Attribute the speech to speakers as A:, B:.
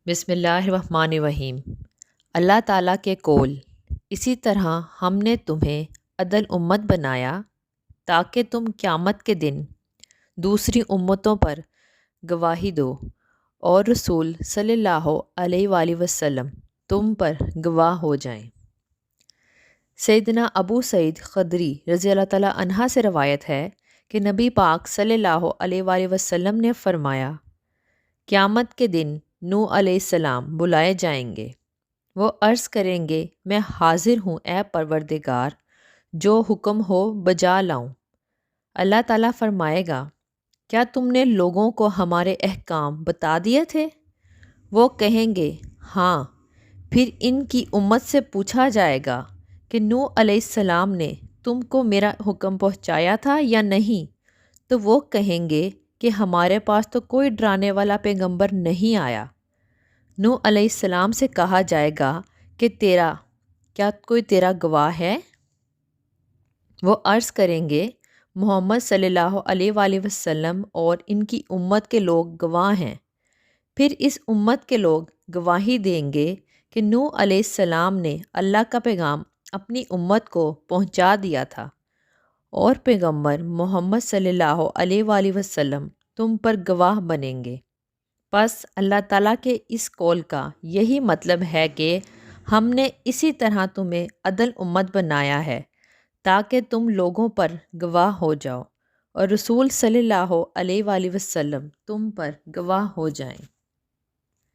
A: بسم اللہ الرحمن الرحیم۔ اللہ تعالیٰ کے قول، اسی طرح ہم نے تمہیں عدل امت بنایا تاکہ تم قیامت کے دن دوسری امتوں پر گواہی دو اور رسول صلی اللہ علیہ وآلہ وسلم تم پر گواہ ہو جائیں۔ سیدنا ابو سعید خدری رضی اللہ تعالیٰ عنہ سے روایت ہے کہ نبی پاک صلی اللہ علیہ وآلہ وسلم نے فرمایا، قیامت کے دن نوح علیہ السلام بلائے جائیں گے۔ وہ عرض کریں گے، میں حاضر ہوں اے پروردگار، جو حکم ہو بجا لاؤں۔ اللہ تعالیٰ فرمائے گا، کیا تم نے لوگوں کو ہمارے احکام بتا دیے تھے؟ وہ کہیں گے، ہاں۔ پھر ان کی امت سے پوچھا جائے گا کہ نوح علیہ السلام نے تم کو میرا حکم پہنچایا تھا یا نہیں؟ تو وہ کہیں گے کہ ہمارے پاس تو کوئی ڈرانے والا پیغمبر نہیں آیا۔ نوح علیہ السلام سے کہا جائے گا کہ کیا کوئی تیرا گواہ ہے؟ وہ عرض کریں گے، محمد صلی اللہ علیہ وآلہ وسلم اور ان کی امت کے لوگ گواہ ہیں۔ پھر اس امت کے لوگ گواہی دیں گے کہ نوح علیہ السلام نے اللہ کا پیغام اپنی امت کو پہنچا دیا تھا، اور پیغمبر محمد صلی اللہ علیہ وآلہ وسلم تم پر گواہ بنیں گے۔ پس اللہ تعالیٰ کے اس قول کا یہی مطلب ہے کہ ہم نے اسی طرح تمہیں عدل امت بنایا ہے تاکہ تم لوگوں پر گواہ ہو جاؤ اور رسول صلی اللہ علیہ وآلہ وسلم تم پر گواہ ہو جائیں۔